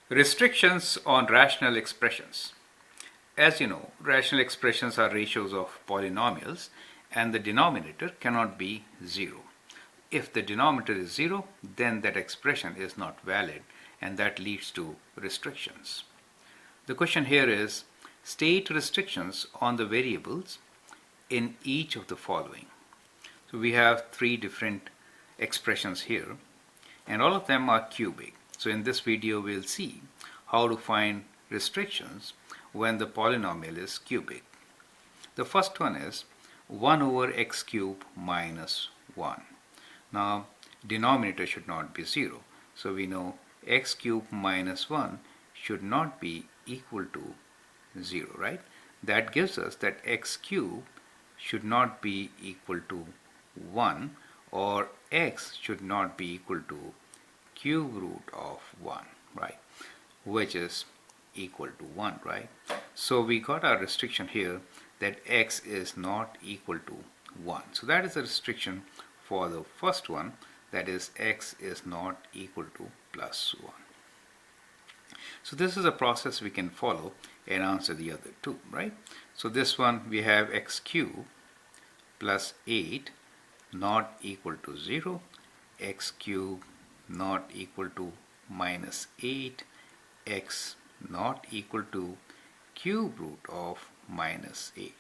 Restrictions on rational expressions. As you know, rational expressions are ratios of polynomials and the denominator cannot be 0. If the denominator is 0, then that expression is not valid and that leads to restrictions. The question here is, state restrictions on the variables in each of the following. So we have three different expressions here and all of them are cubic. So in this video we'll see how to find restrictions when the polynomial is cubic. The first one is 1 over x cubed minus 1. Now denominator should not be 0. So we know x cubed minus 1 should not be equal to 0, right? That gives us that x cubed should not be equal to 1 or x should not be equal to cube root of 1, right? Which is equal to 1, right? So we got our restriction here that x is not equal to 1. So that is a restriction for the first one, that is x is not equal to plus 1. So this is a process we can follow and answer the other two, right? So this one we have x cubed plus 8 not equal to 0, x cubed not equal to minus 8, x not equal to cube root of minus 8.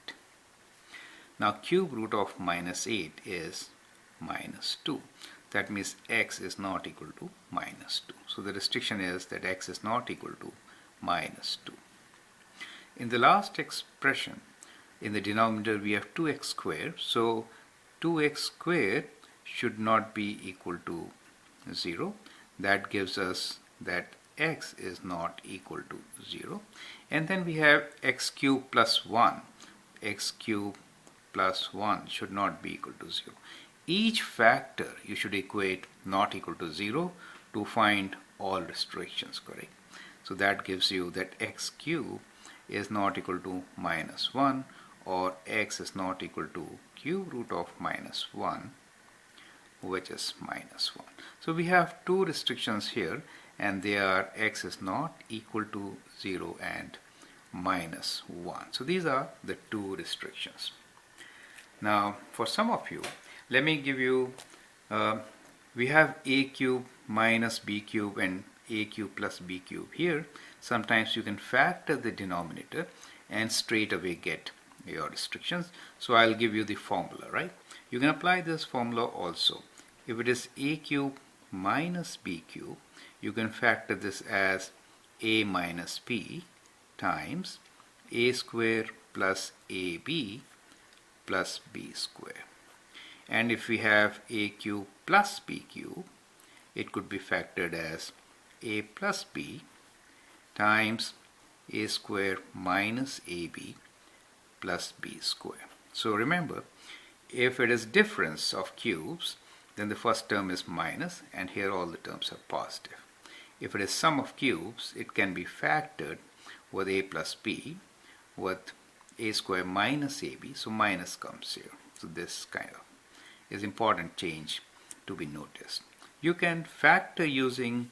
Now cube root of minus 8 is minus 2. That means x is not equal to minus 2. So the restriction is that x is not equal to minus 2. In the last expression, in the denominator we have 2x squared. So 2x squared should not be equal to 0. That gives us that x is not equal to 0. And then we have x cubed plus 1. X cubed plus 1 should not be equal to 0. Each factor you should equate not equal to 0 to find all restrictions, correct? So that gives you that x cubed is not equal to minus 1 or x is not equal to cube root of minus 1, which is minus 1. So we have two restrictions here and they are x is not equal to 0 and minus 1. So these are the two restrictions. Now for some of you, let me give you, we have a cube minus b cube and a cube plus b cube here. Sometimes you can factor the denominator and straight away get your restrictions. So I'll give you the formula, right? You can apply this formula also. If it is a cube minus b cube, you can factor this as a minus b times a square plus ab plus b square. And if we have a cube plus b cube, it could be factored as a plus b times a square minus ab plus b square. So remember, if it is difference of cubes, then the first term is minus and here all the terms are positive. If it is sum of cubes, it can be factored with a plus b with a square minus ab, so minus comes here. So this kind of is important change to be noticed. You can factor using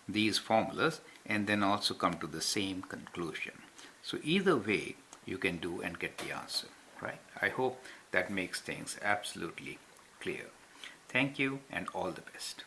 these formulas and then also come to the same conclusion. So either way you can do and get the answer, right? I hope that makes things absolutely clear. Thank you and all the best.